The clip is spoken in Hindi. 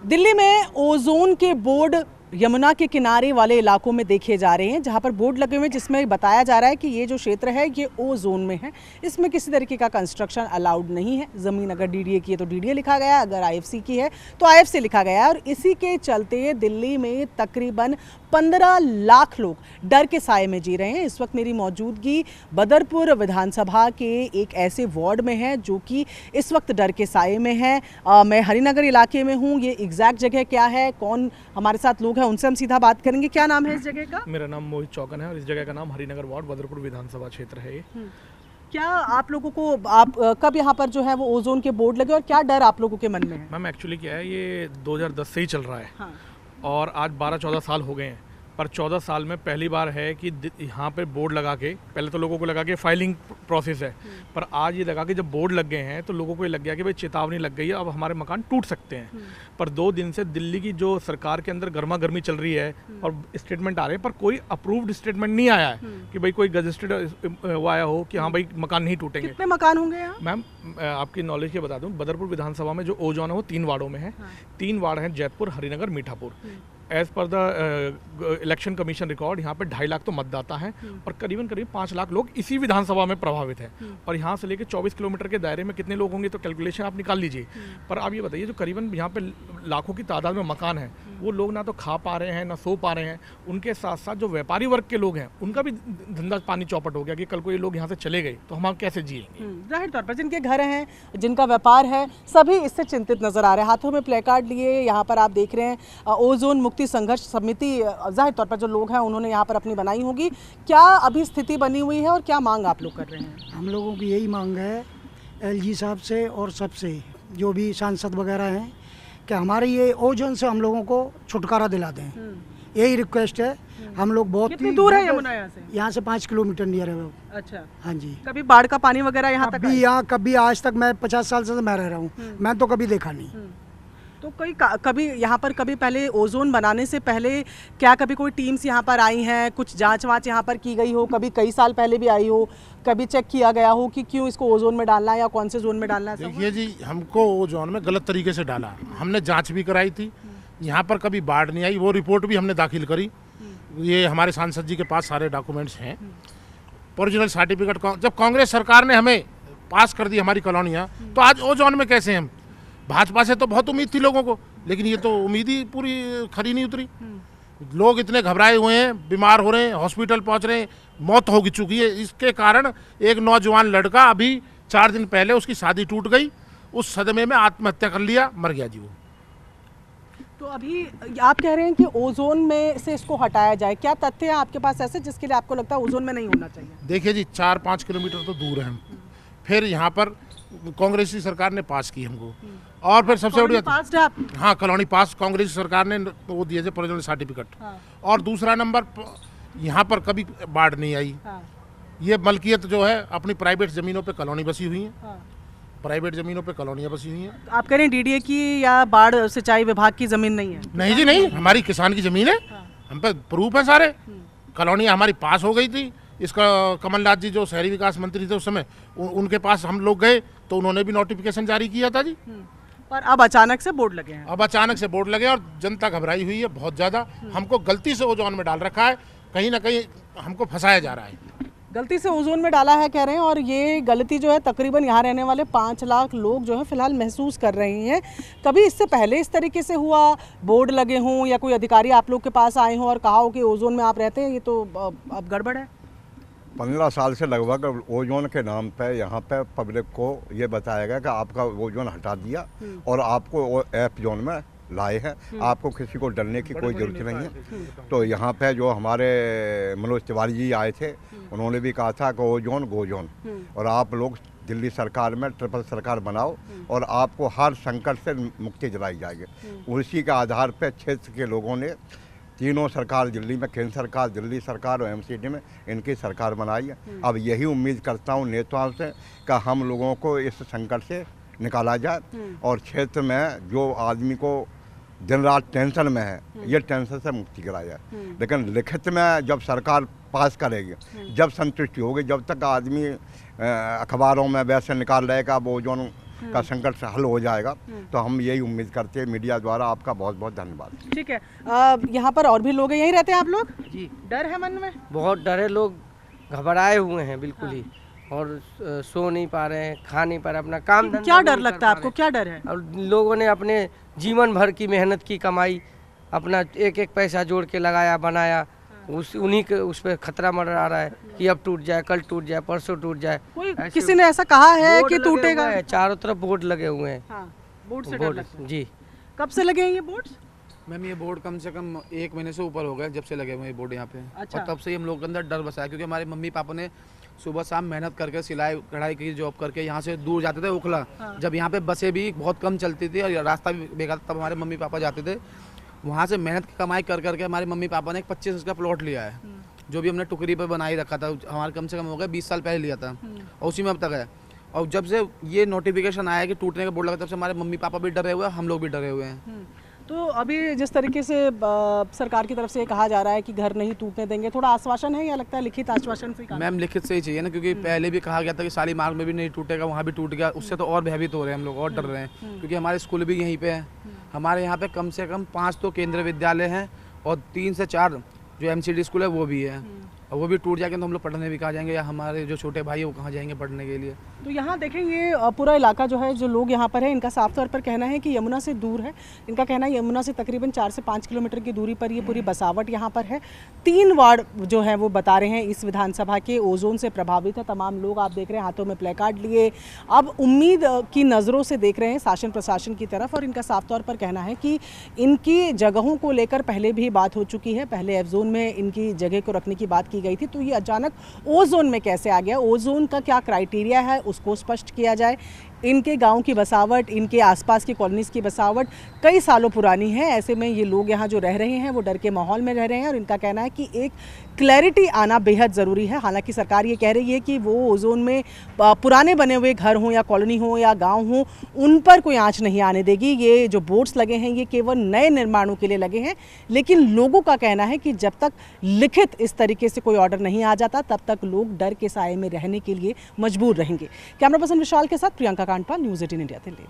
दिल्ली में ओजोन के बोर्ड यमुना के किनारे वाले इलाकों में देखे जा रहे हैं, जहां पर बोर्ड लगे हुए हैं जिसमें बताया जा रहा है कि ये जो क्षेत्र है ये ओ जोन में है। इसमें किसी तरीके का कंस्ट्रक्शन अलाउड नहीं है। ज़मीन अगर डीडीए की है तो डीडीए लिखा गया है, अगर आईएफसी की है तो आईएफसी लिखा गया है। और इसी के चलते दिल्ली में तकरीबन 15 लाख लोग डर के साए में जी रहे हैं। इस वक्त मेरी मौजूदगी बदरपुर विधानसभा के एक ऐसे वार्ड में है जो कि इस वक्त डर के साए में है। मैं हरिनगर इलाके में हूँ। ये एग्जैक्ट जगह क्या है, कौन हमारे साथ लोग हैं, उनसे हम सीधा बात करेंगे। क्या नाम है इस जगह का? मेरा नाम मोहित चौकन है और इस जगह का नाम हरिनगर वार्ड बदरपुर विधानसभा क्षेत्र है। क्या आप लोगों को आप कब यहाँ पर जो है वो ओजोन के बोर्ड लगे और क्या डर आप लोगों के मन में है? मैम एक्चुअली क्या है, ये 2010 से ही चल रहा है। हाँ। और आज 12-14 साल हो गए हैं, पर 14 साल में पहली बार है कि यहाँ पे बोर्ड लगा के, पहले तो लोगों को लगा कि फाइलिंग प्रोसेस है, पर आज ये लगा कि जब बोर्ड लग गए हैं तो लोगों को ये लग गया कि भाई चेतावनी लग गई है, अब हमारे मकान टूट सकते हैं। पर 2 दिन से दिल्ली की जो सरकार के अंदर गर्मा गर्मी चल रही है और स्टेटमेंट आ रहे हैं, पर कोई अप्रूव्ड स्टेटमेंट नहीं आया है कि भाई कोई गजेस्टेड वो आया हो कि हाँ भाई मकान नहीं टूटेंगे। कितने मकान होंगे यहाँ? मैम आपकी नॉलेज के बता दूं, बदरपुर विधानसभा में जो ओजोन है वो 3 वार्डों में है। 3 वार्ड हैं, Jaitpur, Harinagar, Mithapur. As per the election commission record यहाँ पे 2.5 लाख तो मतदाता हैं और करीबन 5 लाख लोग इसी विधानसभा में प्रभावित हैं। और यहाँ से लेकर 24 किलोमीटर के दायरे में कितने लोग होंगे तो कैलकुलेशन आप निकाल लीजिए। पर आप ये बताइए, जो करीबन यहाँ पे लाखों की तादाद में मकान हैं, वो लोग ना तो खा पा रहे हैं ना सो पा रहे हैं। उनके साथ साथ जो व्यापारी वर्ग के लोग हैं उनका भी धंधा पानी चौपट हो गया कि कल को ये लोग यहाँ से चले गए तो हम कैसे जिएंगे। जाहिर तौर पर जिनके घर हैं, जिनका व्यापार है, सभी इससे चिंतित नजर आ रहे हैं। हाथों में प्ले कार्ड लिए यहाँ पर आप देख रहे हैं ओजोन मुक्ति संघर्ष समिति, जाहिर तौर पर जो लोग हैं उन्होंने यहाँ पर अपनी बनाई होगी। क्या अभी स्थिति बनी हुई है और क्या मांग आप लोग कर रहे हैं? हम लोगों की यही मांग है एलजी साहब से और सबसे, जो भी सांसद वगैरह हैं, कि हमारे ये ओजोन से हम लोगों को छुटकारा दिला दें। यही रिक्वेस्ट है। हम लोग बहुत कितनी दूर है यमुना यहाँ से? यहाँ से 5 किलोमीटर नियर है। अच्छा। हाँ जी। कभी बाढ़ का पानी वगैरह यहाँ तक कभी यहाँ कभी आज तक, मैं 50 साल से मैं रह रहा हूँ, मैं तो कभी देखा नहीं। तो कभी यहाँ पर कभी पहले ओजोन बनाने से पहले क्या कभी कोई टीम्स यहाँ पर आई हैं, कुछ जांच वाँच यहाँ पर की गई हो? कभी कई साल पहले भी आई हो, कभी चेक किया गया हो कि क्यों इसको ओजोन में डालना है या कौन से जोन में डालना है? देखिए जी, हमको ओजोन में गलत तरीके से डाला। हमने जांच भी कराई थी, यहाँ पर कभी बाढ़ नहीं आई, वो रिपोर्ट भी हमने दाखिल करी। ये हमारे सांसद जी के पास सारे डॉक्यूमेंट्स हैं। ओरिजिनल सर्टिफिकेट जब कांग्रेस सरकार ने हमें पास कर दी हमारी कॉलोनियाँ, तो आज ओजोन में कैसे हम? भाजपा से तो बहुत उम्मीद थी लोगों को, लेकिन ये तो उम्मीद ही पूरी खरी नहीं उतरी। लोग इतने घबराए हुए हैं, बीमार हो रहे हैं, हॉस्पिटल पहुंच रहे हैं, मौत हो चुकी है। इसके कारण एक नौजवान लड़का अभी 4 दिन पहले उसकी शादी टूट गई, उस सदमे में आत्महत्या कर लिया, मर गया जी वो। तो अभी आप कह रहे हैं कि ओजोन में से इसको हटाया जाए, क्या तथ्य है आपके पास ऐसे जिसके लिए आपको लगता है ओजोन में नहीं होना चाहिए? देखिए जी, 4-5 किलोमीटर तो दूर है हम, फिर यहाँ पर कांग्रेसी सरकार ने पास की हमको, और फिर सबसे बड़ी हाँ कॉलोनी पास कांग्रेस सरकार ने वो दिए थे ओरिजिनल सर्टिफिकेट। और दूसरा नंबर, यहाँ पर कभी बाढ़ नहीं आई। ये मलकियत जो है अपनी प्राइवेट ज़मीनों पे कॉलोनी बसी हुई है, प्राइवेट ज़मीनों पे कॉलोनियाँ बसी हुई हैं। आप कह रहे हैं डीडीए की या बाढ़ सिंचाई विभाग की ज़मीन नहीं है? नहीं जी नहीं, हमारी किसान की ज़मीन है। हम पे प्रूफ है सारे। कॉलोनियाँ हमारी पास हो गई थी। इसका कमलनाथ जी जो शहरी विकास मंत्री थे उस समय, उनके पास हम लोग गए तो उन्होंने भी नोटिफिकेशन जारी किया था जी। पर अब अचानक से बोर्ड लगे हैं। अब अचानक से बोर्ड लगे और जनता घबराई हुई है बहुत ज़्यादा। हमको गलती से ओजोन में डाल रखा है, कहीं ना कहीं हमको फंसाया जा रहा है। गलती से ओजोन में डाला है कह रहे हैं, और ये गलती जो है तकरीबन यहाँ रहने वाले 5 लाख लोग जो है फिलहाल महसूस कर रहे हैं। कभी इससे पहले इस तरीके से हुआ, बोर्ड लगे हों या कोई अधिकारी आप लोग के पास आए हों और कहा हो कि ओजोन में आप रहते हैं, ये तो अब गड़बड़ है? 15 साल से लगभग ओजोन के नाम पे यहाँ पे पब्लिक को ये बताया गया कि आपका ओजोन हटा दिया और आपको एफ जोन में लाए हैं, आपको किसी को डरने की कोई ज़रूरत नहीं है। तो यहाँ पे जो हमारे मनोज तिवारी जी आए थे, उन्होंने भी कहा था कि ओजोन गोजोन, और आप लोग दिल्ली सरकार में ट्रिपल सरकार बनाओ और आपको हर संकट से मुक्ति दिलाई जाएगी। उसी के आधार पर क्षेत्र के लोगों ने तीनों सरकार दिल्ली में, केंद्र सरकार, दिल्ली सरकार और एमसीडी में इनकी सरकार बनाई है। अब यही उम्मीद करता हूँ नेताओं से कि हम लोगों को इस संकट से निकाला जाए और क्षेत्र में जो आदमी को दिन रात टेंशन में है, ये टेंशन से मुक्ति कराया जाए। लेकिन लिखित में जब सरकार पास करेगी, जब संतुष्टि होगी, जब तक आदमी अखबारों में वैसे निकाल रहेगा वो जो का संकट हल हो जाएगा। तो हम यही उम्मीद करते हैं मीडिया द्वारा। आपका बहुत बहुत धन्यवाद। ठीक है, यहाँ पर और भी लोग हैं, यहीं रहते हैं आप लोग? जी, डर है मन में? बहुत डर है, लोग घबराए हुए हैं बिल्कुल ही, और सो नहीं पा रहे हैं, खा नहीं पा रहे, अपना काम धंधा क्या डर नहीं कर लगता है पा आपको, रहे। क्या डर है? और लोगों ने अपने जीवन भर की मेहनत की कमाई, अपना एक एक पैसा जोड़ के लगाया बनाया, उन्हीं के उस पर खतरा मंडरा रहा है कि अब टूट जाए, कल टूट जाए, परसों टूट जाए। कोई ऐसे किसी ने ऐसा कहा है बोर्ड कि लगे टूटेगा? हुए हैं, चारों तरफ बोर्ड लगे हुए हैं। हाँ, बोर्ड से डर बोर्ड, लगता है। जी। कब से लगे हैं ये बोर्ड्स? मैम ये बोर्ड कम से कम 1 महीने से ऊपर हो गया जब से लगे हुए ये बोर्ड यहाँ पे। अच्छा। और तब से ही हम लोगों के अंदर डर बसा है, क्योंकि हमारे मम्मी पापा ने सुबह शाम मेहनत करके सिलाई कढ़ाई की जॉब करके यहाँ से दूर जाते थे ओखला। जब यहाँ पे बसें भी बहुत कम चलती थी और रास्ता भी बेकार, तब हमारे मम्मी पापा जाते थे वहाँ से मेहनत की कमाई कर करके। हमारे मम्मी पापा ने एक 25 का प्लॉट लिया है, जो भी हमने टुकड़ी पर बनाई रखा था, हमारे कम से कम हो गया 20 साल पहले लिया था, और उसी में अब तक है। और जब से ये नोटिफिकेशन आया कि टूटने का बोर्ड लगा, तब से हमारे मम्मी पापा भी डरे हुए हैं, हम लोग भी डरे हुए हैं। तो अभी जिस तरीके से सरकार की तरफ से ये कहा जा रहा है कि घर नहीं टूटने देंगे, थोड़ा आश्वासन है या लगता है लिखित आश्वासन से ही काम? मैम लिखित से ही चाहिए ना, क्योंकि पहले भी कहा गया था कि शालीमार में भी नहीं टूटेगा, वहाँ भी टूट गया। उससे तो और भयभीत हो रहे हैं हम लोग, और डर रहे हैं, क्योंकि हमारे स्कूल भी यहीं पे है। हमारे यहाँ पे कम से कम 5 तो केंद्रीय विद्यालय हैं और 3 से 4 जो MCD स्कूल है वो भी है, और वो भी टूट जाएंगे तो हम लोग पढ़ने भी कहाँ जाएंगे, या हमारे जो छोटे भाई है वो कहाँ जाएंगे पढ़ने के लिए। तो यहाँ देखें, ये पूरा इलाका जो है, जो लोग यहाँ पर है, इनका साफ तौर पर कहना है कि यमुना से दूर है। इनका कहना है यमुना से तकरीबन 4 से 5 किलोमीटर की दूरी पर ये पूरी बसावट यहाँ पर है। 3 वार्ड जो है वो बता रहे हैं इस विधानसभा के ओजोन से प्रभावित है। तमाम लोग आप देख रहे हैं हाथों में प्ले कार्ड लिए, अब उम्मीद की नज़रों से देख रहे हैं शासन प्रशासन की तरफ। और इनका साफ तौर पर कहना है कि इनकी जगहों को लेकर पहले भी बात हो चुकी है, पहले F जोन में इनकी जगह को रखने की बात की गई थी, तो ये अचानक ओ जोन में कैसे आ गया? ओ जोन का क्या क्राइटेरिया है उसको स्पष्ट किया जाए। इनके गांव की बसावट, इनके आसपास की कॉलोनीज़ की बसावट कई सालों पुरानी है। ऐसे में ये लोग यहाँ जो रह रहे हैं वो डर के माहौल में रह रहे हैं, और इनका कहना है कि एक क्लैरिटी आना बेहद ज़रूरी है। हालांकि सरकार ये कह रही है कि वो ओजोन में पुराने बने हुए घर हों या कॉलोनी हो या गांव हो, उन पर कोई आंच नहीं आने देगी। ये जो बोर्ड्स लगे हैं ये केवल नए निर्माणों के लिए लगे हैं, लेकिन लोगों का कहना है कि जब तक लिखित इस तरीके से कोई ऑर्डर नहीं आ जाता तब तक लोग डर के साए में रहने के लिए मजबूर रहेंगे। कैमरा पर्सन विशाल के साथ प्रियंका कांडपाल, न्यूज़ 18 इंडिया, दिल्ली।